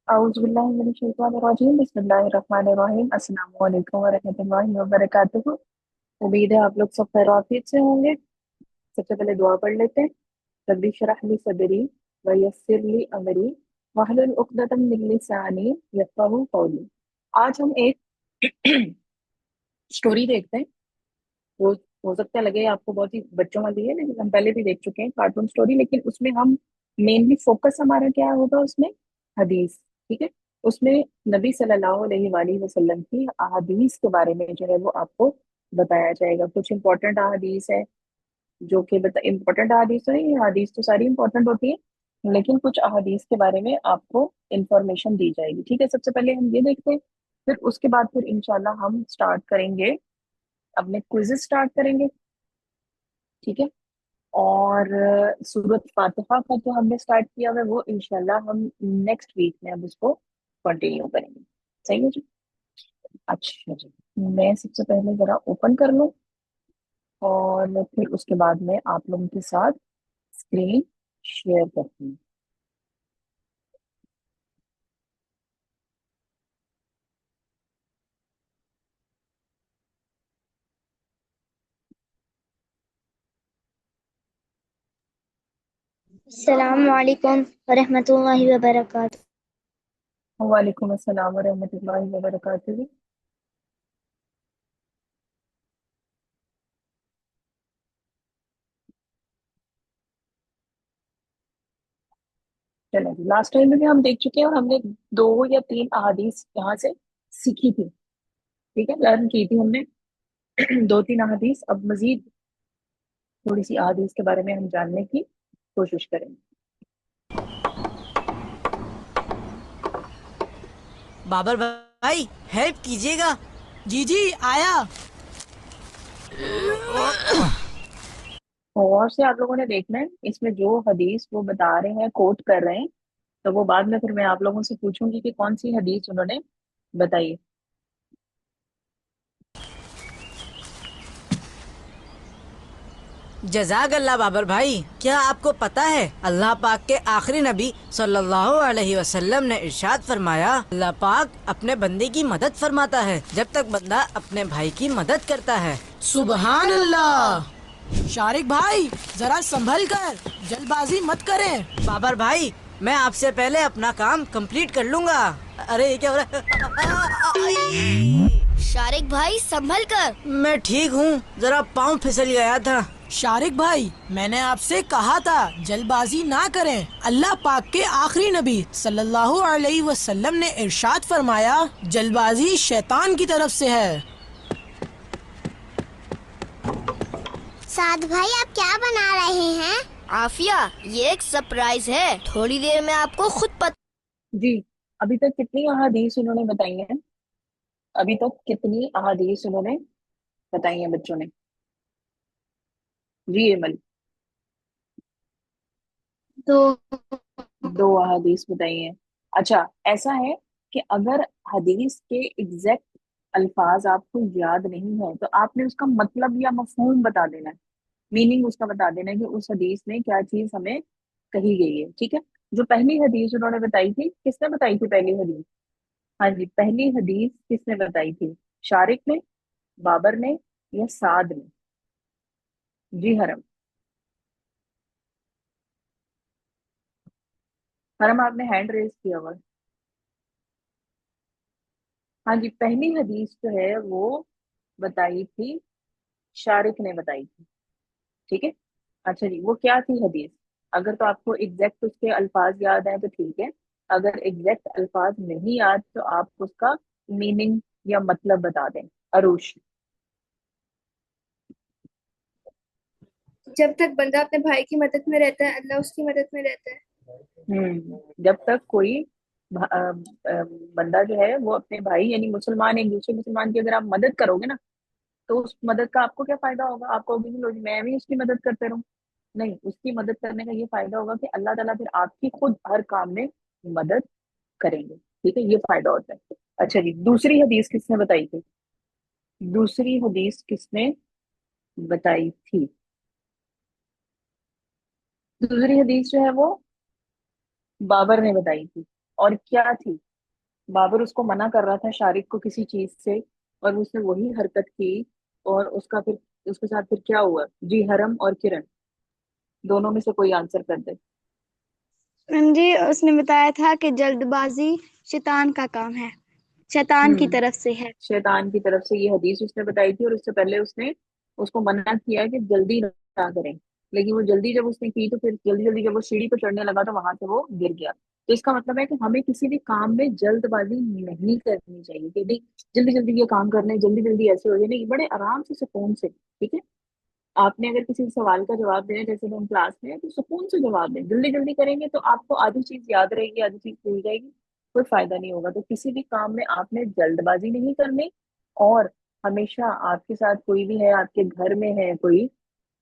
औज़ुबिल्लाहि बिस्मिल्लाहिर्रहमानिर्रहीम अस्सलामु अलैकुम वरहमतुल्लाहि वबरकातुहू। उम्मीद है आप लोग सब खैरियत से होंगे। सबसे पहले दुआ पढ़ लेते हैं। रब्बी इश्रह ली सदरी व यस्सिर ली अमरी वहलुल उक़दतम मिन लिसानी यफ़क़हू क़ौली। आज हम एक स्टोरी देखते हैं। वो हो सकता है लगे आपको बहुत ही बच्चों वाली है, लेकिन हम पहले भी देख चुके हैं कार्टून स्टोरी। लेकिन उसमें हम मेनली फोकस हमारा क्या होगा उसमें? हदीस। ठीक है। उसमें नबी सल्लल्लाहु अलैहि वसल्लम की अहादीस के बारे में जो है वो आपको बताया जाएगा। कुछ इंपॉर्टेंट अहादीस है जो कि बता इंपॉर्टेंट अहादीस तो नहीं है, अहादीस तो सारी इंपॉर्टेंट होती है, लेकिन कुछ अहादीस के बारे में आपको इंफॉर्मेशन दी जाएगी। ठीक है, सबसे पहले हम ये देखते हैं, फिर उसके बाद फिर इंशाल्लाह हम स्टार्ट करेंगे, अपने क्विज़ेस स्टार्ट करेंगे। ठीक है। और सूरत फातिहा का जो हमने स्टार्ट किया हुआ है वो इंशाल्लाह हम नेक्स्ट वीक में अब उसको कंटिन्यू करेंगे। सही है जी। अच्छा जी, मैं सबसे पहले जरा ओपन कर लूँ और फिर उसके बाद में आप लोगों के साथ स्क्रीन शेयर करती हूँ। अस्सलामुअलैकुम वरहमतुल्लाहि वबरकातुहू। वालेकुम अस्सलाम वरहमतुल्लाहि वबरकातुहू। चलो जी, लास्ट टाइम में भी हम देख चुके हैं और हमने दो या तीन अहादीस यहाँ से सीखी थी। ठीक है, लर्न की थी हमने दो तीन अहादीस। अब मजीद थोड़ी सी अहादीस के बारे में हम जानने की कोशिश करेंगे। बाबर भाई, हेल्प कीजिएगा। जी जी आया। और से आप लोगों ने देखना है इसमें जो हदीस वो बता रहे हैं, कोट कर रहे हैं, तो वो बाद में फिर मैं आप लोगों से पूछूंगी कि कौन सी हदीस उन्होंने बताई। जज़ाक अल्लाह बाबर भाई। क्या आपको पता है अल्लाह पाक के आखिरी नबी सल्लल्लाहु अलैहि वसल्लम ने इरशाद फरमाया, अल्लाह पाक अपने बंदे की मदद फरमाता है जब तक बंदा अपने भाई की मदद करता है। सुबहान अल्लाह। शारिक भाई जरा संभल कर, जल्दबाजी मत करें। बाबर भाई, मैं आपसे पहले अपना काम कंप्लीट कर लूंगा। अरे ये क्या हो रहा है? शारिक भाई संभल कर। मैं ठीक हूँ, जरा पाँव फिसल गया था। शारिक भाई, मैंने आपसे कहा था जल्दबाजी ना करें। अल्लाह पाक के आखिरी नबी सल्लल्लाहु अलैहि वसल्लम ने इरशाद फरमाया, जल्दबाजी शैतान की तरफ से है। साद भाई आप क्या बना रहे हैं? आफिया, ये एक सरप्राइज है, थोड़ी देर में आपको खुद पता। जी, अभी तक कितनी अहादीस उन्होंने बताई हैं? अभी तक कितनी अहादीस उन्होंने बताई हैं बच्चों ने? जी एमल। तो दो अहादीस बताई हैं। अच्छा, ऐसा है कि अगर हदीस के एग्जैक्ट अल्फाज आपको याद नहीं है तो आपने उसका मतलब या मफहूम बता देना है, मीनिंग उसका बता देना है कि उस हदीस में क्या चीज हमें कही गई है। ठीक है। जो पहली हदीस उन्होंने बताई थी, किसने बताई थी पहली हदीस? हाँ जी, पहली हदीस किसने बताई थी? शारिक ने, बाबर ने, या साद ने? जी हरम। हरम, आपने हैंड रेज किया हुआ है। हाँ जी, पहली हदीस जो है वो बताई थी, शारिक ने बताई थी। ठीक है। अच्छा जी, वो क्या थी हदीस? अगर तो आपको एग्जैक्ट उसके अल्फाज याद है तो ठीक है, अगर एग्जैक्ट अल्फाज नहीं याद तो आप उसका मीनिंग या मतलब बता दें। अरुष। जब तक बंदा अपने भाई की मदद में रहता है अल्लाह उसकी मदद में रहता है। जब तक कोई बंदा जो है वो अपने भाई यानी मुसलमान, एक दूसरे मुसलमान की अगर आप मदद करोगे ना, तो उस मदद का आपको क्या फायदा होगा? आप कहोगे कि लो जी मैं भी उसकी मदद करते रहूं। नहीं, उसकी मदद करने का ये फायदा होगा कि अल्लाह ताला फिर आपकी खुद हर काम में मदद करेंगे। ठीक है, ये फायदा होता है। अच्छा जी, दूसरी हदीस किसने बताई थी? दूसरी हदीस किसने बताई थी? दूसरी हदीस जो है वो बाबर ने बताई थी। और क्या थी? बाबर उसको मना कर रहा था शारिक को किसी चीज से, और उसने वही हरकत की। और उसका फिर उसके साथ फिर क्या हुआ? जी, हरम और किरण, दोनों में से कोई आंसर कर दे। मैम जी, उसने बताया था कि जल्दबाजी शैतान का काम है, शैतान की हम्म, तरफ से है। शैतान की तरफ से ये हदीस उसने बताई थी, और उससे पहले उसने उसको मना किया कि जल्दी ना करें। लेकिन वो जल्दी जब उसने की, तो फिर जल्दी जल्दी जब वो सीढ़ी पर चढ़ने लगा तो वहां से वो गिर गया। तो इसका मतलब है कि हमें किसी भी काम में जल्दबाजी नहीं करनी चाहिए कि नहीं जल्दी जल्दी ये काम करना है, जल्दी जल्दी ऐसे हो जाए, नहीं, बड़े आराम से सुकून से। ठीक है, आपने अगर किसी सवाल का जवाब देना है, जैसे हम क्लास में हैं, तो सुकून से जवाब दें। जल्दी जल्दी करेंगे तो आपको आधी चीज याद रहेगी, आधी चीज भूल जाएगी, कोई फायदा नहीं होगा। तो किसी भी काम में आपने जल्दबाजी नहीं करनी। और हमेशा आपके साथ कोई भी है, आपके घर में है कोई,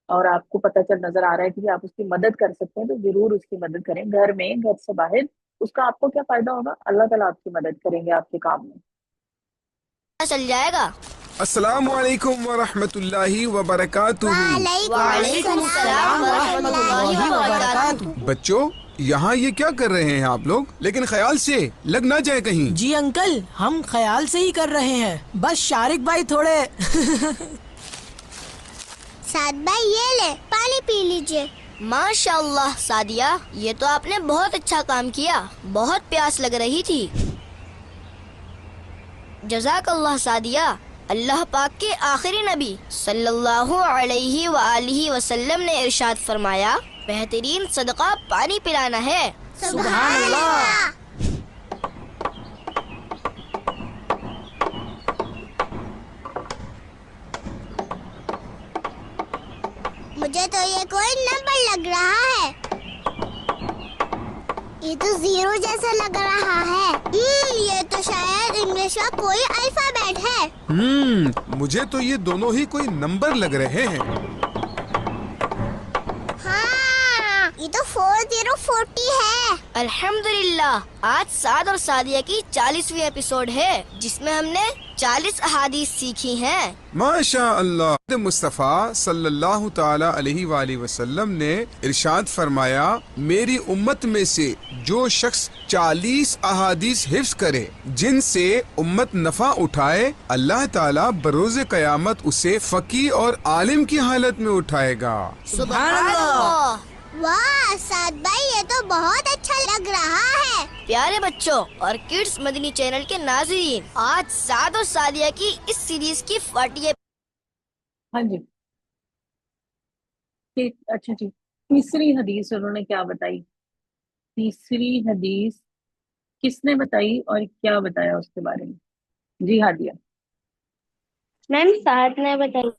और आपको पता चल नजर आ रहा है कि आप उसकी मदद कर सकते हैं, तो जरूर उसकी मदद करें। घर में, घर से बाहर, उसका आपको क्या फायदा होगा? अल्लाह ताला आपकी मदद करेंगे आपके काम में। चल जाएगा। अस्सलामु अलैकुम व रहमतुल्लाहि व बरकातुहू। वालेकुम सलाम व रहमतुल्लाहि व बरकातुहू। बच्चों, यहाँ ये क्या कर रहे हैं आप लोग? लेकिन ख्याल से लग ना जाए कहीं। जी अंकल, हम ख्याल से ही कर रहे हैं, बस शारिक भाई थोड़े साद भाई ये ले पानी पी लीजिए। माशाअल्लाह सादिया, ये तो आपने बहुत अच्छा काम किया, बहुत प्यास लग रही थी। जज़ाकल्लाह सादिया। अल्लाह पाक के आखिरी नबी सल्लल्लाहु अलैहि व आलिहि वसल्लम ने इरशाद फरमाया, बेहतरीन सदका पानी पिलाना है। सुभान अल्लाह। मुझे तो ये कोई नंबर लग रहा है, ये तो जीरो जैसा लग रहा है। ये तो शायद इंग्लिश का कोई अल्फाबेट है। मुझे तो ये दोनों ही कोई नंबर लग रहे हैं। हाँ, ये तो 4040 है। अल्हम्दुलिल्लाह, आज साद और सादिया की 40वीं एपिसोड है, जिसमें हमने 40 अहादीस सीखी हैं। माशा अल्लाह। मुस्तफ़ा सल्लल्लाहु ताला अलैहि वाली वसल्लम ने इरशाद फरमाया, मेरी उम्मत में से जो शख्स 40 अहादीस हिफ्ज करे जिनसे उम्मत नफा उठाए, अल्लाह ताला बरोज़े कयामत उसे फकीह और आलिम की हालत में उठाएगा। सुभान अल्लाह। वाह साद भाई, ये तो बहुत अच्छा लग रहा है। प्यारे बच्चों और किड्स मदनी चैनल के नाज़रीन, आज साद और सादिया की इस सीरीज की 40 हाँ जी, ठीक, अच्छा जी। तीसरी हदीस उन्होंने क्या बताई? तीसरी हदीस किसने बताई और क्या बताया उसके बारे में? जी हादिया। मैम साहब ने बताया।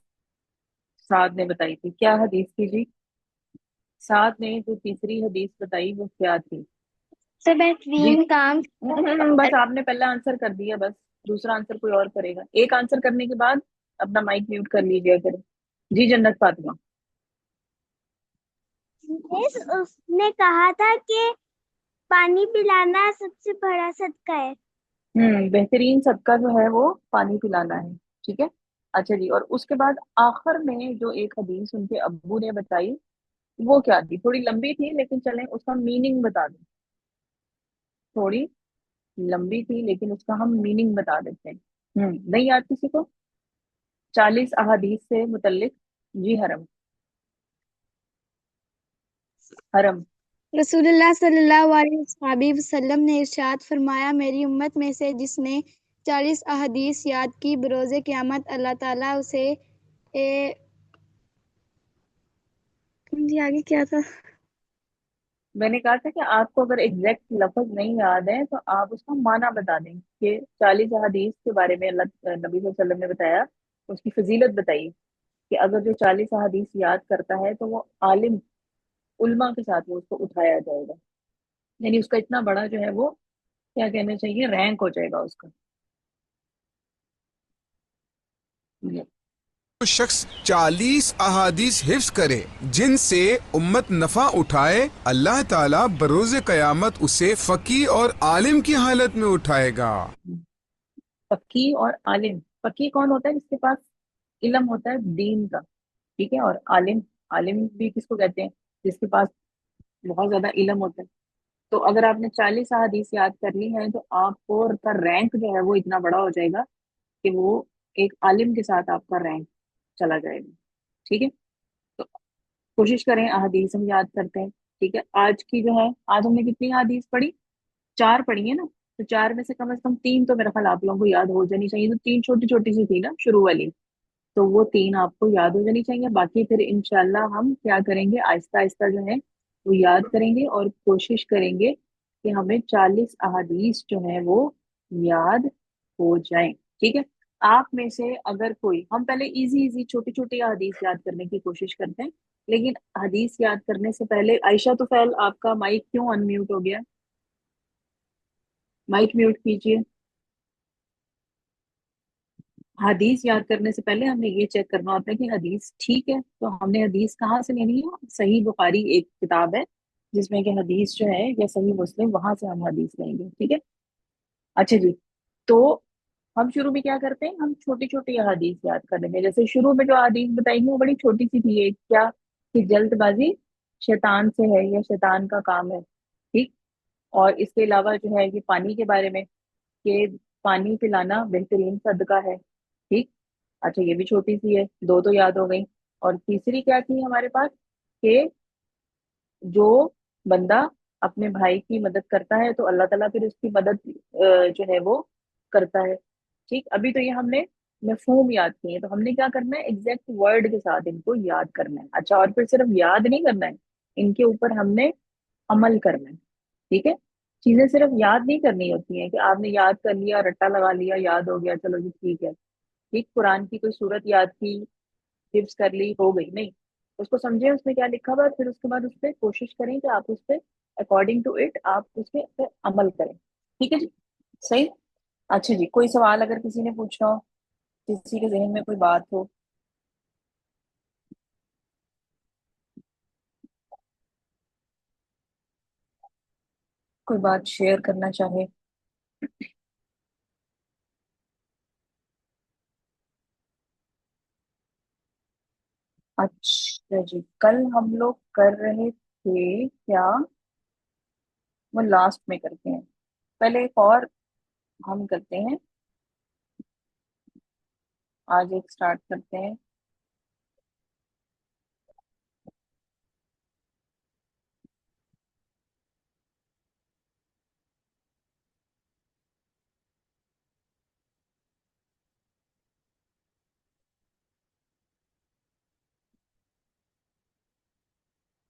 साद ने बताई थी, क्या हदीस थी जी? साद ने जो तीसरी हदीस बताई वो क्या थी तो जी? बेहतरीन काम। बस आपने पहला आंसर कर दिया, बस दूसरा आंसर कोई और करेगा। एक आंसर करने के बाद अपना माइक म्यूट कर लीजिए करें। जी, जन्नत फातिमा। उसने कहा था कि पानी पिलाना सबसे बड़ा सदका है। बेहतरीन सदका जो है वो पानी पिलाना है। ठीक है, अच्छा जी। और उसके बाद आखिर में जो एक हदीस उनके अब्बू ने बताई, वो क्या थी? थोड़ी लंबी थी, लेकिन चलें उसका मीनिंग बता दें। थोड़ी लंबी थी, लेकिन उसका हम मीनिंग बता देते हैं। नहीं याद किसी को? 40 अहादीस से मुतल्लिक। जी, हरम। हरम। रसूलुल्लाह सल्लल्लाहु अलैहि वसल्लम ने इरशाद फरमाया, मेरी उम्मत में से जिसने 40 अहदीस याद की, बरोज़े क़यामत अल्लाह ताला उसे जी आगे क्या था? मैंने कहा था कि आपको अगर एग्जैक्ट लफ्ज नहीं याद है तो आप उसका माना बता दें कि 40 अहादीस के बारे में अल्लाह नबी सल्लल्लाहु अलैहि वसल्लम ने बताया, उसकी फजीलत बताई कि अगर जो 40 अहादीस याद करता है तो वो आलिम उल्मा के साथ वो उसको उठाया जाएगा। यानी उसका इतना बड़ा जो है वो, क्या कहना चाहिए, रैंक हो जाएगा उसका। जो शख्स 40 अहादीस हिफ्ज करे जिनसे उम्मत नफा उठाए, अल्लाह ताला बरोज़े कयामत उसे फकीह और आलिम की हालत में उठाएगा। फकीह और आलिम। फकीह कौन होता है? जिसके पास इल्म होता है दीन का। ठीक है, और आलिम, आलिम भी किसको कहते हैं? जिसके पास बहुत ज्यादा इल्म होता है। तो अगर आपने 40 अहादीस याद कर ली है तो आपको का रैंक जो है वो इतना बड़ा हो जाएगा कि वो एक आलिम के साथ आपका रैंक चला जाएगा। ठीक है, तो कोशिश करें अहादीस हम याद करते हैं। ठीक है, आज की जो है, आज हमने कितनी अहादीस पढ़ी? 4 पढ़ी है ना। तो 4 में से कम 3 तो मेरा ख्याल आप लोगों को याद हो जानी चाहिए। तो 3 छोटी छोटी सी थी ना शुरू वाली, तो वो 3 आपको याद हो जानी चाहिए। बाकी फिर इंशाल्लाह हम क्या करेंगे, आहिस्ता आहिस्ता जो है वो याद करेंगे और कोशिश करेंगे कि हमें 40 अहादीस जो है वो याद हो जाएं। ठीक है, आप में से अगर कोई, हम पहले इजी इजी छोटी छोटी हदीस याद करने की कोशिश करते हैं, लेकिन हदीस याद करने से पहले आयशा तुफैल आपका माइक क्यों अनम्यूट हो गया? माइक म्यूट कीजिए। हदीस याद करने से पहले हमें ये चेक करना होता है कि हदीस ठीक है। तो हमने हदीस कहाँ से लेनी है? सही बुखारी एक किताब है जिसमें कि हदीस जो है, या सही मुस्लिम, वहां से हम हदीस लेंगे। ठीक है, अच्छा जी। तो हम शुरू में क्या करते हैं, हम छोटी छोटी अहादीस याद कर लेंगे। जैसे शुरू में जो अहादीस बताई वो बड़ी छोटी सी थी। एक क्या, कि जल्दबाजी शैतान से है या शैतान का काम है। ठीक, और इसके अलावा जो है ये पानी के बारे में, कि पानी पिलाना बेहतरीन सदका है। ठीक, अच्छा ये भी छोटी सी है, दो तो याद हो गई। और तीसरी क्या थी हमारे पास, कि जो बंदा अपने भाई की मदद करता है तो अल्लाह ताला फिर उसकी मदद जो है वो करता है। ठीक, अभी तो ये हमने मफहूम याद किए हैं, तो हमने क्या करना है, एग्जैक्ट वर्ड के साथ इनको याद करना है। अच्छा, और फिर सिर्फ याद नहीं करना है, इनके ऊपर हमने अमल करना है। ठीक है, चीजें सिर्फ याद नहीं करनी होती हैं कि आपने याद कर लिया, रट्टा लगा लिया, याद हो गया, चलो जी ठीक है। ठीक, कुरान की कोई सूरत याद की, हिफ्स कर ली, हो गई नहीं। उसको समझे उसमें क्या लिखा हुआ है, फिर उसके बाद उस पर कोशिश करें कि आप उस पर अकॉर्डिंग टू इट आप उस पर अमल करें। ठीक है जी, सही। अच्छा जी, कोई सवाल अगर किसी ने पूछना हो, किसी के जहन में कोई बात हो? कोई बात शेयर करना चाहे? अच्छा जी, कल हम लोग कर रहे थे क्या, वो लास्ट में करते हैं। पहले एक और हम करते हैं, आज एक स्टार्ट करते हैं।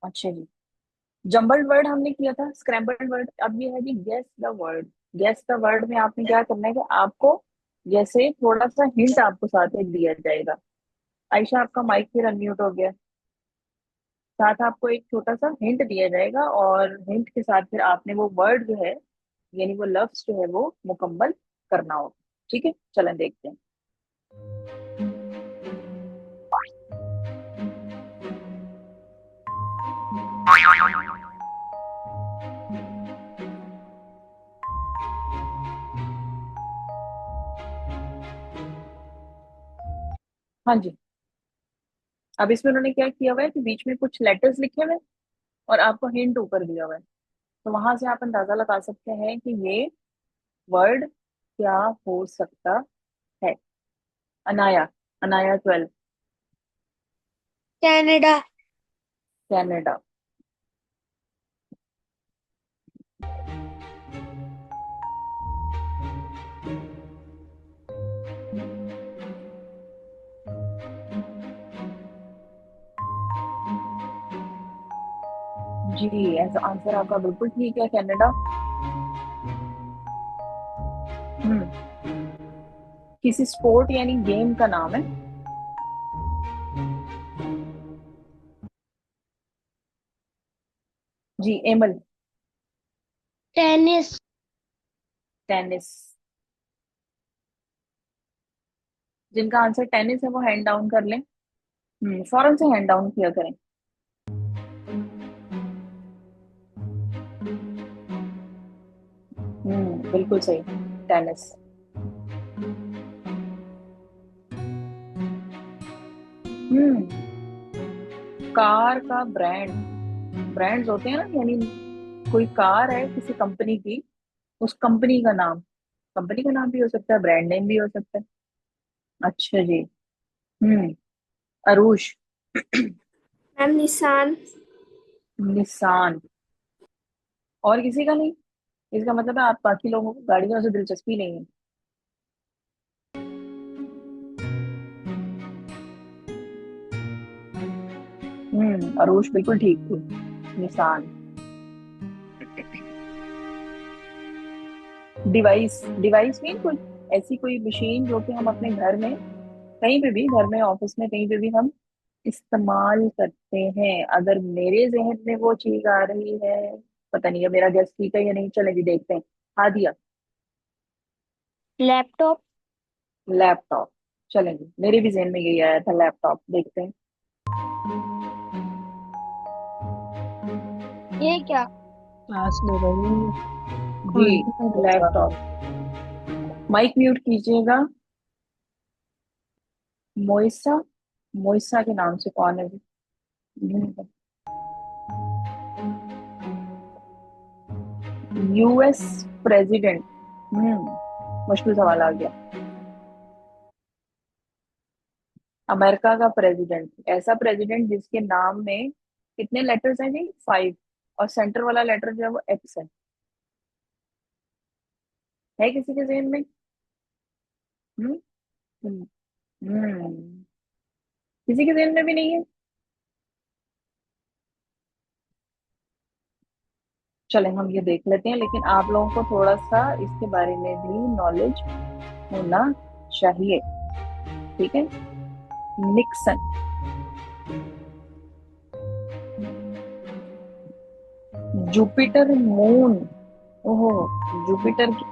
अच्छा जी, जम्बल्ड वर्ड हमने किया था, स्क्रैम्बल्ड वर्ड। अब ये है जी guess the word. Guess the word में आपने क्या करना है कि आपको, जैसे थोड़ा सा हिंट आपको साथ में दिया जाएगा। आयशा आपका माइक फिर अनम्यूट हो गया। साथ आपको एक छोटा सा हिंट दिया जाएगा और हिंट के साथ फिर आपने वो वर्ड जो है, यानी वो लफ्ज जो है वो मुकम्मल करना होगा। ठीक है, चलें देखते हैं। हाँ जी, अब इसमें उन्होंने क्या किया हुआ है कि बीच में कुछ लेटर्स लिखे हुए हैं और आपको हिंट ऊपर दिया हुआ है। तो वहां से आप अंदाजा लगा सकते हैं कि ये वर्ड क्या हो सकता है। अनाया, अनाया 12। कनाडा। कनाडा। जी, ऐसा आंसर आपका बिल्कुल ठीक है, कनाडा। हम्म, किसी स्पोर्ट यानी गेम का नाम है। जी, एमल। टेनिस। टेनिस। जिनका आंसर टेनिस है वो हैंड डाउन कर लें। फौरन से हैंड डाउन किया करें। बिल्कुल सही, टेनिस। हम्म, कार का ब्रांड, ब्रांड्स होते हैं ना, यानी कोई कार है किसी कंपनी की, उस कंपनी का नाम भी हो सकता है, ब्रांड नेम भी हो सकता है। अच्छा जी। हम्म। अरुष। मैम निशान। निसान। और किसी का नहीं? इसका मतलब है आप बाकी लोगों को गाड़ियों से दिलचस्पी नहीं है। अरुष बिल्कुल ठीक थी। निशान। डिवाइस, डिवाइस मीन कोई ऐसी कोई मशीन जो कि हम अपने घर में, कहीं पे भी, घर में, ऑफिस में, कहीं पे भी हम इस्तेमाल करते हैं। अगर मेरे जहन में वो चीज आ रही है, पता नहीं है मेरा गेस ठीक है या नहीं, चलेंगे देखते हैं। हादिया। लैपटॉप। लैपटॉप। चलेंगे, मेरे भी जहन में यही आया था, लैपटॉप, देखते हैं। ये क्या? क्लास ले रही हूँ। जी, कौन सा लैपटॉप। माइक म्यूट कीजिएगा। मोइसा। मोइसा के नाम से कौन है? US president. मुश्किल सवाल आ गया। अमेरिका का प्रेसिडेंट, ऐसा प्रेसिडेंट जिसके नाम में कितने लेटर्स हैं जी? 5। और सेंटर वाला लेटर जो है वो एक्स है किसी के जहन में? हम्म। हम्म। हम्म। किसी के जहन में भी नहीं है। चलें हम ये देख लेते हैं, लेकिन आप लोगों को थोड़ा सा इसके बारे में भी नॉलेज होना चाहिए। ठीक है। निक्सन। Jupiter moon. ओहो। जुपिटर की।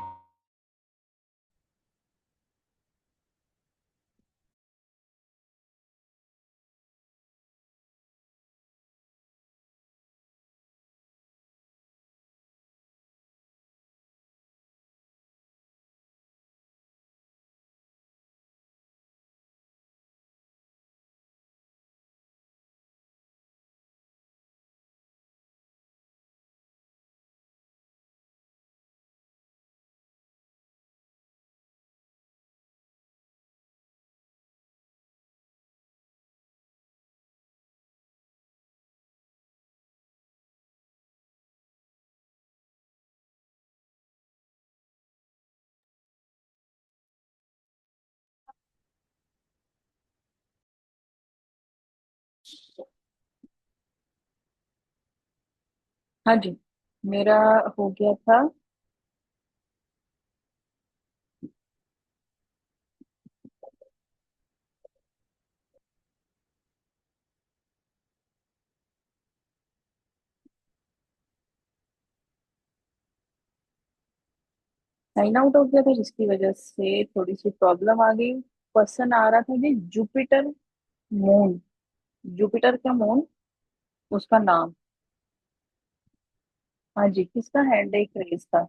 हाँ जी, मेरा हो गया था। साइन आउट हो गया था जिसकी वजह से थोड़ी सी प्रॉब्लम आ गई। क्वेश्चन आ रहा था कि जुपिटर मून, जुपिटर का मून, उसका नाम। हाँ जी, किसका हैंड एक रेस था?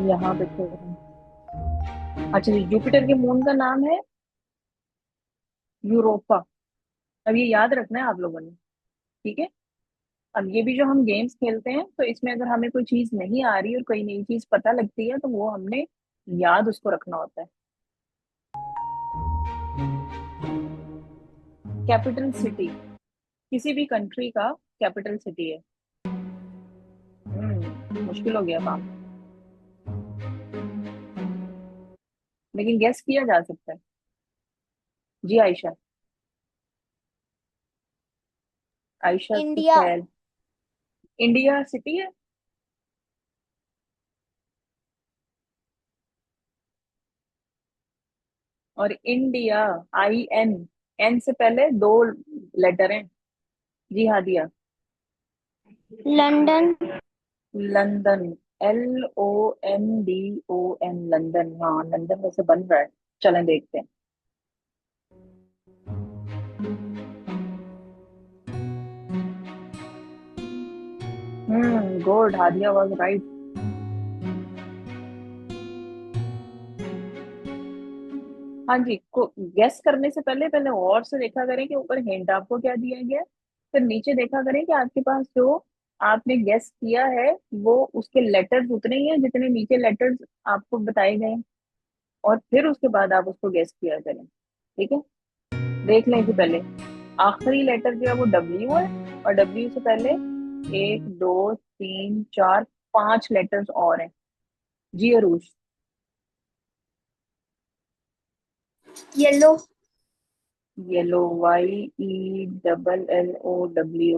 यहाँ देखो। अच्छा जी, जुपिटर के मून का नाम है यूरोपा। अब ये याद रखना है आप लोगों ने। ठीक है। अब ये भी जो हम गेम्स खेलते हैं, तो इसमें अगर हमें कोई चीज नहीं आ रही और कोई नई चीज पता लगती है, तो वो हमने याद उसको रखना होता है। कैपिटल सिटी, किसी भी कंट्री का कैपिटल सिटी है। मुश्किल हो गया काम, लेकिन गेस किया जा सकता है। जी आयशा। आयशा की इंडिया। खैर। इंडिया सिटी है। और इंडिया, IN, एन से पहले 2 लेटर हैं। जी हाँ दिया। लंदन। लंदन। LONDON, London. हाँ, लंदन वैसे बन रहा है। चलें देखते हैं। Good, Hadiya was right. हाँ जी, को गेस करने से पहले पहले और से देखा करें कि ऊपर हिंट आपको क्या दिया गया है, फिर नीचे देखा करें कि आपके पास जो आपने गेस किया है वो उसके लेटर्स उतने ही हैं जितने नीचे लेटर्स आपको बताए गए हैं, और फिर उसके बाद आप उसको गेस किया करें। ठीक है, देख लें कि पहले आखिरी लेटर जो है वो डब्ल्यू है, और डब्ल्यू से पहले एक दो तीन चार पांच लेटर्स और हैं। जी अरूज। येलो। येलो, YELLO,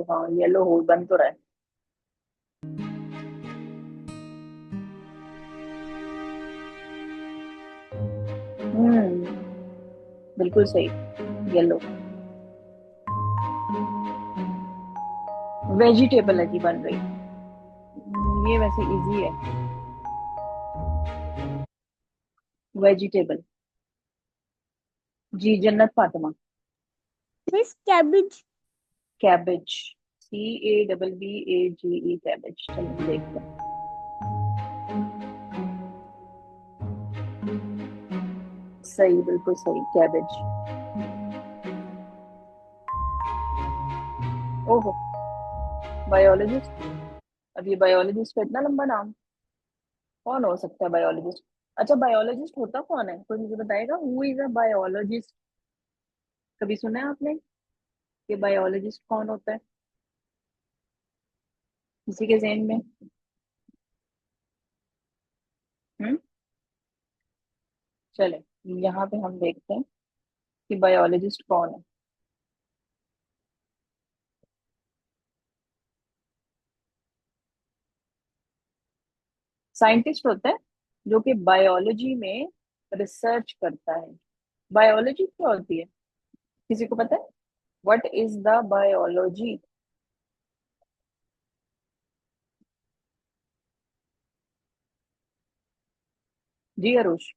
हाँ येलो हो बन तो रहा है। हम्म, बिल्कुल सही, येलो। वेजिटेबल है जी बन रही। ये वैसे इजी है। वेजिटेबल। जी जन्नत Fatima. Miss cabbage. Cabbage, CABBAGE, cabbage. चलिए देखते हैं। सही, बिल्कुल सही, कैबेज। ओहो, बायोलॉजिस्ट। अब ये बायोलॉजिस्ट का इतना लंबा नाम, कौन हो सकता है बायोलॉजिस्ट? अच्छा, बायोलॉजिस्ट होता कौन है, कोई मुझे बताएगा? Who is a biologist? कभी सुना है आपने कि बायोलॉजिस्ट कौन होता है किसी के ज़हन में? हम्म, चले यहाँ पे हम देखते हैं कि बायोलॉजिस्ट कौन है। साइंटिस्ट होता है जो कि बायोलॉजी में रिसर्च करता है। बायोलॉजी क्या होती है, किसी को पता है? What is the biology? जी अरुष।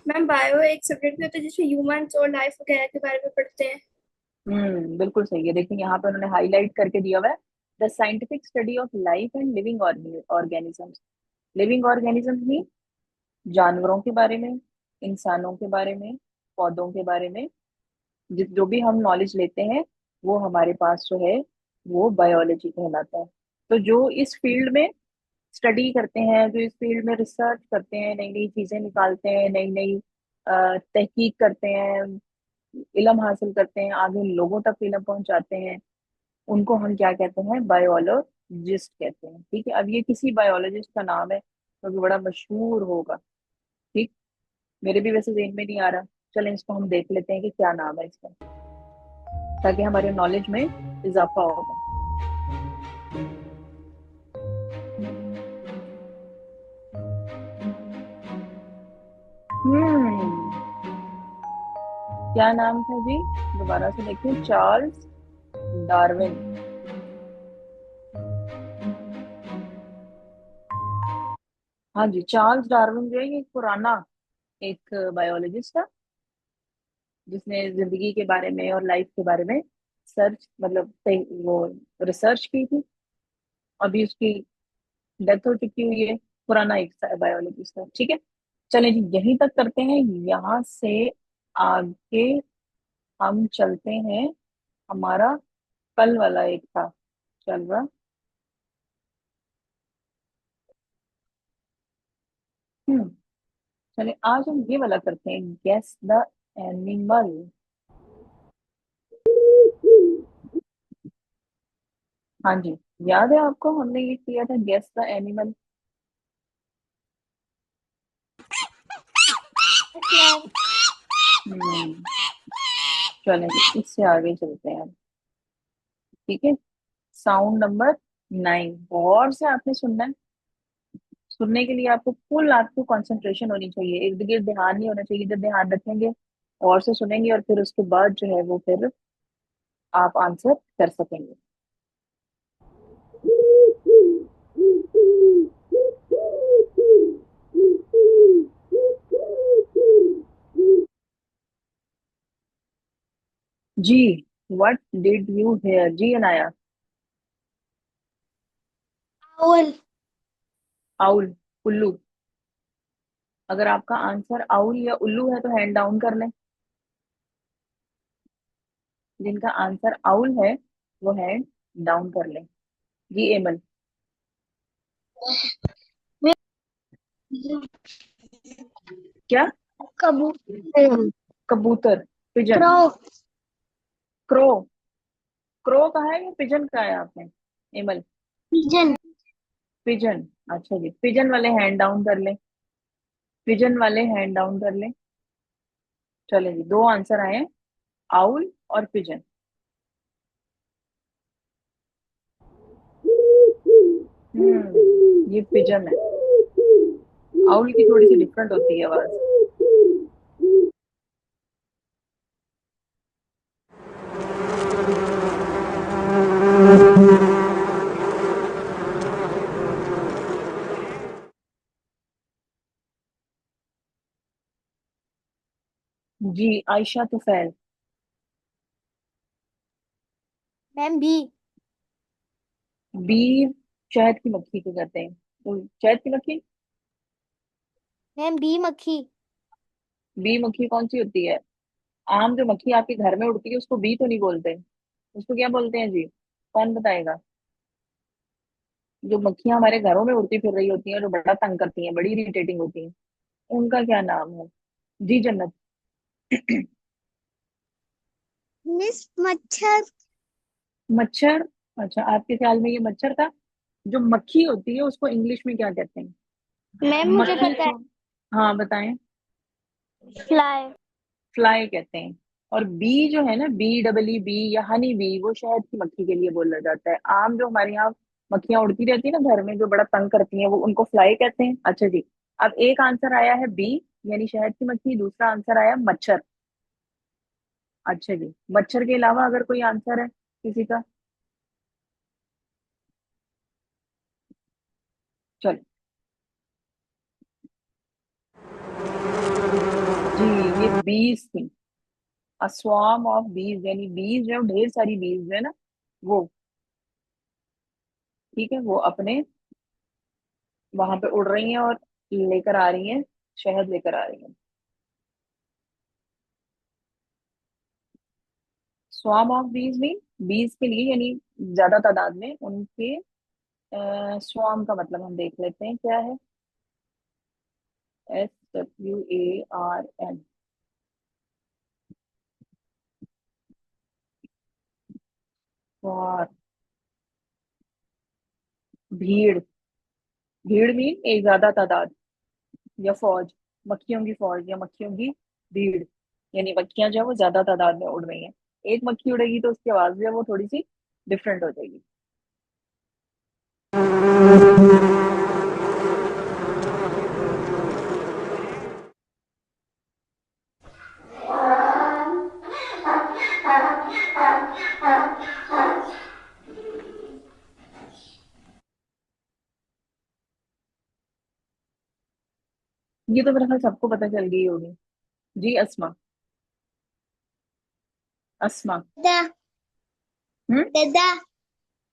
मैम बायो एक सब्जेक्ट भी होता है जिसमें ह्यूमंस और लाइफ वगैरह के बारे में पढ़ते हैं। बिल्कुल सही है। देखिए यहाँ पे उन्होंने हाईलाइट करके दिया हुआ है, the scientific study of life and living organisms. Living organisms भी जानवरों के बारे में, इंसानों के बारे में, पौधों के बारे में, जो भी हम नॉलेज लेते हैं वो हमारे पास जो है वो बायोलॉजी कहलाता है। तो जो इस फील्ड में स्टडी करते हैं, जो इस फील्ड में रिसर्च करते हैं, नई नई चीजें निकालते हैं, नई नई तहकीक करते हैं, इल्म हासिल करते हैं, आगे लोगों तक इल्म पहुंचाते हैं, उनको हम क्या कहते हैं? बायोलॉजिस्ट कहते हैं। ठीक है, अब ये किसी बायोलॉजिस्ट का नाम है जो कि बड़ा मशहूर होगा। ठीक, मेरे भी वैसे जेहन में नहीं आ रहा। चलें इसको हम देख लेते हैं कि क्या नाम है इसका, ताकि हमारे नॉलेज में इजाफा होगा। हम्म, क्या नाम था जी? दोबारा से देखिए, चार्ल्स डार्विन। हाँ जी, चार्ल्स डार्विन जो है ये एक पुराना एक बायोलॉजिस्ट था जिसने जिंदगी के बारे में और लाइफ के बारे में सर्च मतलब वो रिसर्च की थी। अभी उसकी डेथ हो चुकी हुई है। पुराना एक बायोलॉजिस्ट था। ठीक है, चलें जी यहीं तक करते हैं। यहाँ से आगे हम चलते हैं। हमारा कल वाला एक था चल रहा। हम्म, चले आज हम ये वाला करते हैं, गेस द एनिमल। हाँ जी, याद है आपको हमने ये किया था गेस द एनिमल? हम्म, चलें जी, इससे आगे चलते हैं हम। ठीक है, साउंड नंबर 9, गौर से आपने सुनना है। सुनने के लिए आपको फुल आपको कंसंट्रेशन होनी चाहिए, इर्द गिर्द ध्यान नहीं होना चाहिए। जब ध्यान रखेंगे और से सुनेंगे और फिर उसके बाद जो है वो फिर आप आंसर कर सकेंगे। जी, व्हाट डिड यू हेयर? जी अनाया। ओल। आउल, उल्लू। अगर आपका आंसर आउल या उल्लू है तो हैंड डाउन कर लें। जिनका आंसर आउल है वो हैंड डाउन कर लें। जी एमल। क्या? कबूतर। कबूतर, पिजन। क्रो। क्रो। क्रो कहा है या पिजन कहा है आपने? एमल। पिजन। पिजन। अच्छा जी, पिजन वाले हैंड डाउन कर लें। पिजन वाले हैंड डाउन कर लें। चले जी, दो आंसर आए हैं, आउल और पिजन। ये पिजन है। आउल की थोड़ी सी डिफरेंट होती है आवाज। जी आयशा तुफैल। मैम भी। बी शहद की मक्खी को कहते हैं, तो शहद की मक्खी। मैम भी मक्खी। बी मक्खी कौन सी होती है? आम जो मक्खी आपके घर में उड़ती है उसको बी तो नहीं बोलते, उसको क्या बोलते हैं जी? कौन बताएगा? जो मक्खियां हमारे घरों में उड़ती फिर रही होती हैं, जो बड़ा तंग करती हैं, बड़ी इरिटेटिंग होती हैं, उनका क्या नाम है? जी जन्नत। मिस मच्छर। मच्छर। अच्छा, आपके ख्याल में ये मच्छर था? जो मक्खी होती है उसको इंग्लिश में क्या कहते हैं? मैम मुझे मक्खी पता है। को। हाँ बताएं। फ्लाई। फ्लाई कहते हैं। और बी जो है ना, बी डबल ई बी या हनी बी, वो शहद की मक्खी के लिए बोला जाता है। आम जो हमारे यहाँ मक्खियां उड़ती रहती है ना घर में, जो बड़ा तंग करती हैं, वो उनको फ्लाई कहते हैं। अच्छा जी, अब एक आंसर आया है बी यानी शहद की मक्खी, दूसरा आंसर आया मच्छर। अच्छा जी, मच्छर के अलावा अगर कोई आंसर है किसी का? चलो जी, ये बीज थी। अस्वाम ऑफ बीज, यानी बीज जो ढेर सारी बीज जो है ना, वो, ठीक है, वो अपने वहां पे उड़ रही हैं और लेकर आ रही हैं, शहद लेकर आ रही हैं। स्वाम ऑफ बीज में बीज के लिए यानी ज्यादा तादाद में उनके, स्वाम का मतलब हम देख लेते हैं क्या है। SWARM। स्वार। भीड़। भीड़ मीन एक ज्यादा तादाद या फौज, मक्खियों की फौज या मक्खियों की भीड़, यानी मक्खियां जो है वो ज्यादा तादाद में उड़ रही हैं। एक मक्खी उड़ेगी तो उसकी आवाज जो है वो थोड़ी सी डिफरेंट हो जाएगी। ये तो मेरे ख्याल सबको पता चल गई होगी। जी अस्मा। अस्मा। गदा। हम्म। गदा।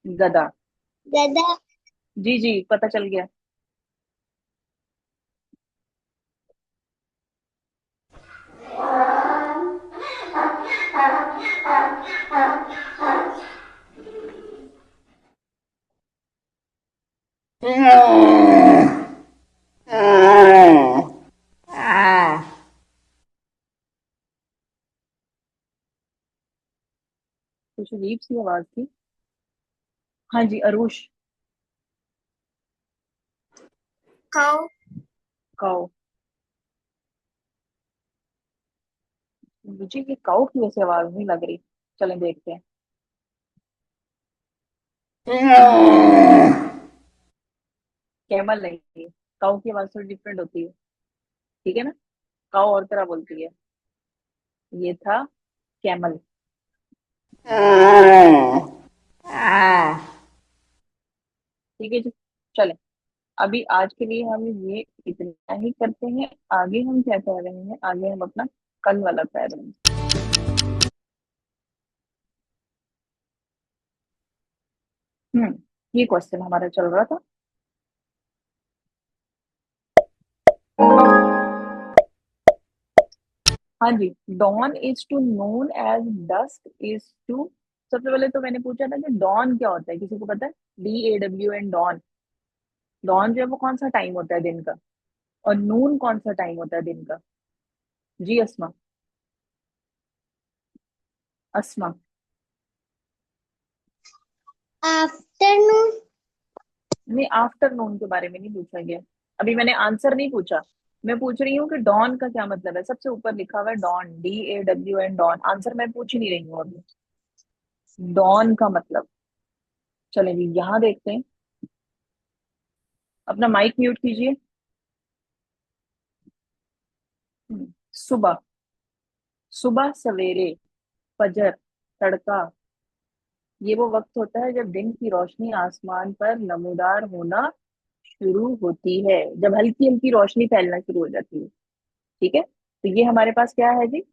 गदा। गदा। जी जी पता चल गया। कुछ अजीब सी आवाज थी। हाँ जी अरुष। काऊ। काओ। मुझे ये काओ की वैसे आवाज नहीं लग रही। चलें देखते हैं। कैमल नहीं, काओ की आवाज थोड़ी डिफरेंट होती है, ठीक है ना? काओ और तरह बोलती है, ये था कैमल। ठीक है जी। चलें, अभी आज के लिए हम ये इतना ही करते हैं। आगे हम क्या कर रहे हैं, आगे हम अपना कल वाला कर रहे हैं। ये क्वेश्चन हमारा चल रहा था। हाँ जी, dawn is to noon as dusk is to. सबसे पहले तो मैंने पूछा था कि डॉन क्या होता है, किसी को पता है? DAWN, don. डॉन जो है वो कौन सा टाइम होता है दिन का, और नून कौन सा टाइम होता है दिन का? जी अस्मा, अस्मा। आफ्टरनून। नहीं, आफ्टरनून के बारे में नहीं पूछा गया। अभी मैंने आंसर नहीं पूछा, मैं पूछ रही हूँ कि डॉन का क्या मतलब है। सबसे ऊपर लिखा हुआ है डॉन, DAWN, डॉन। आंसर मैं पूछ ही नहीं रही हूँ अभी। डॉन का मतलब, चलें जी यहाँ देखते हैं। अपना माइक म्यूट कीजिए। सुबह, सुबह सवेरे, फजर, तड़का, ये वो वक्त होता है जब दिन की रोशनी आसमान पर नमूदार होना शुरू होती है, जब हल्की हल्की रोशनी फैलना शुरू हो जाती है। ठीक है, तो ये हमारे पास क्या है जी?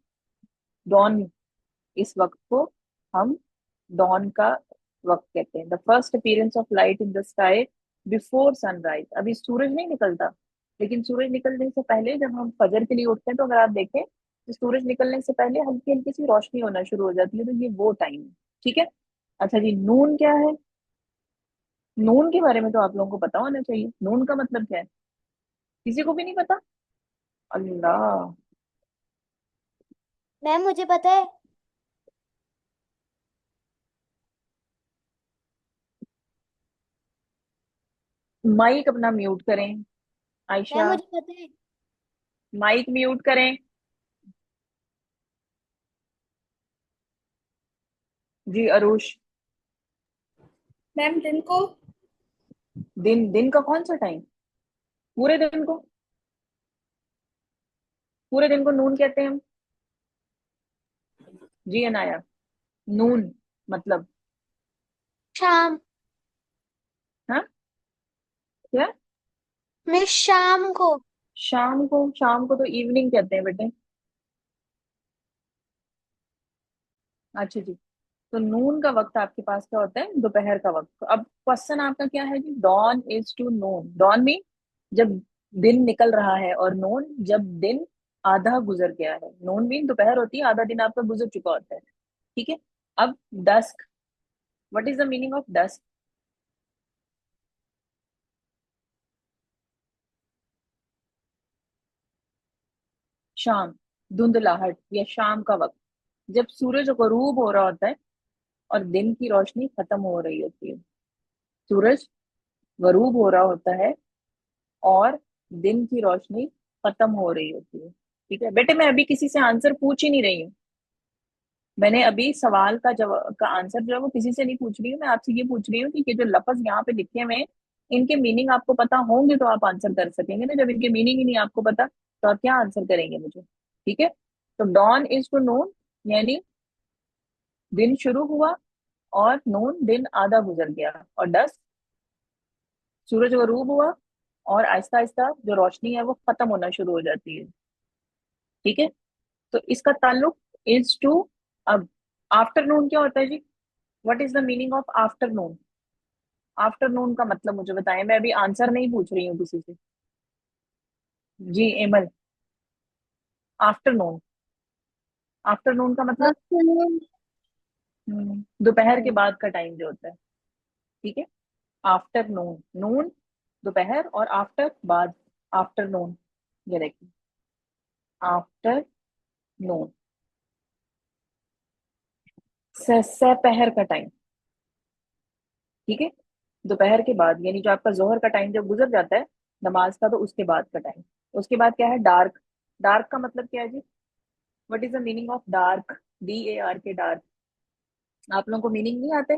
डॉन। इस वक्त को हम डॉन का वक्त कहते हैं। The first appearance of light in the sky before sunrise. अभी सूरज नहीं निकलता, लेकिन सूरज निकलने से पहले जब हम फजर के लिए उठते हैं, तो अगर आप देखें तो सूरज निकलने से पहले हल्की हल्की सी रोशनी होना शुरू हो जाती है, तो ये वो टाइम है। ठीक है। अच्छा जी, नून क्या है? नून के बारे में तो आप लोगों को पता होना चाहिए। नून का मतलब क्या है? किसी को भी नहीं पता? अल्लाह। मैम मुझे पता है। माइक अपना म्यूट करें, मैम आयशा। मुझे पता है। माइक म्यूट करें। जी अरुष। मैम दिन को। दिन, दिन का कौन सा टाइम? पूरे दिन को, पूरे दिन को नून कहते हैं हम। जी अनाया, नून मतलब? शाम। हाँ, क्या? मिस शाम को। शाम को? शाम को तो इवनिंग कहते हैं बेटे। अच्छा जी, तो नून का वक्त आपके पास क्या होता है? दोपहर का वक्त। अब क्वेश्चन आपका क्या है जी? Dawn is to noon. Dawn mean जब दिन निकल रहा है, और नून जब दिन आधा गुजर गया है। नून मीन दोपहर होती है, आधा दिन आपका गुजर चुका होता है। ठीक है। अब dusk, what is the meaning of dusk? शाम, धुंधलाहट या शाम का वक्त, जब सूरज गरूब हो रहा होता है और दिन की रोशनी खत्म हो रही होती है। सूरज गरूब हो रहा होता है और दिन की रोशनी खत्म हो रही होती है। ठीक है बेटे, मैं अभी किसी से आंसर पूछ ही नहीं रही हूँ। मैंने अभी सवाल का जवाब का आंसर जो है वो किसी से नहीं पूछ रही हूँ। मैं आपसे ये पूछ रही हूँ कि ये जो लफ्ज यहाँ पे लिखे हुए हैं, इनके मीनिंग आपको पता होंगे तो आप आंसर कर सकेंगे ना। जब इनके मीनिंग ही नहीं आपको पता, तो आप क्या आंसर करेंगे मुझे? ठीक है। तो डॉन इज टू नून, यानी दिन शुरू हुआ, और नून दिन आधा गुजर गया, और डस्ट सूरज गरूब हुआ, और आहिस्ता आहिस्ता जो रोशनी है वो खत्म होना शुरू हो जाती है। ठीक है। तो इसका ताल्लुक इज टू। अब आफ्टरनून क्या होता है जी? What is the meaning of afternoon? Afternoon का मतलब मुझे बताएं, मैं अभी आंसर नहीं पूछ रही हूँ किसी से। जी एमल, आफ्टरनून, आफ्टरनून का मतलब? आफ्टरनून। दोपहर के बाद का टाइम जो होता है। ठीक है। आफ्टरनून, नून दोपहर, और आफ्टर बाद, आफ्टरनून। ये देखिए, आफ्टरनून, सपहर का टाइम। ठीक है। दोपहर के बाद, यानी जो आपका जोहर का टाइम जब गुजर जाता है नमाज का, तो उसके बाद का टाइम। उसके बाद क्या है? डार्क। डार्क का मतलब क्या है जी? What is the meaning of dark? DARK, dark. आप लोगों को मीनिंग नहीं आते?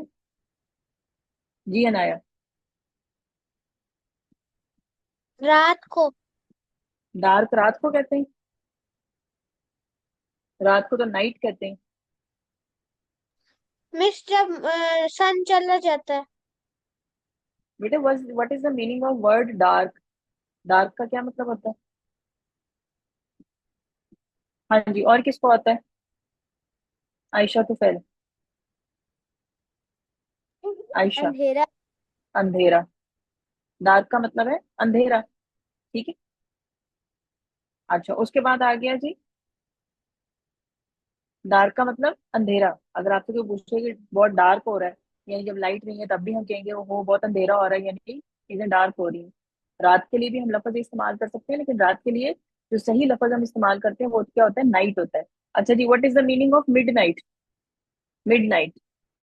जी अनाया। रात को। डार्क रात को कहते हैं, रात को तो नाइट कहते हैं। मिस जब सन चला जाता है। बेटे, what is the meaning of word dark? Dark का क्या मतलब होता है? हाँ जी, और किसको आता है? आयशा तो पहले, आयशा। अंधेरा। अंधेरा। डार्क का मतलब है अंधेरा। ठीक है। अच्छा, उसके बाद आ गया जी डार्क का मतलब अंधेरा। अगर आपसे कोई पूछे कि बहुत डार्क हो रहा है, यानी जब लाइट नहीं है तब भी हम कहेंगे वो बहुत अंधेरा हो रहा है, यानी चीजें डार्क हो रही हैं। रात के लिए भी हम लफ्ज इस्तेमाल कर सकते हैं, लेकिन रात के लिए जो सही लफ्ज हम इस्तेमाल करते हैं वो क्या होता है, नाइट होता है। अच्छा जी, what is the meaning of midnight? Mid night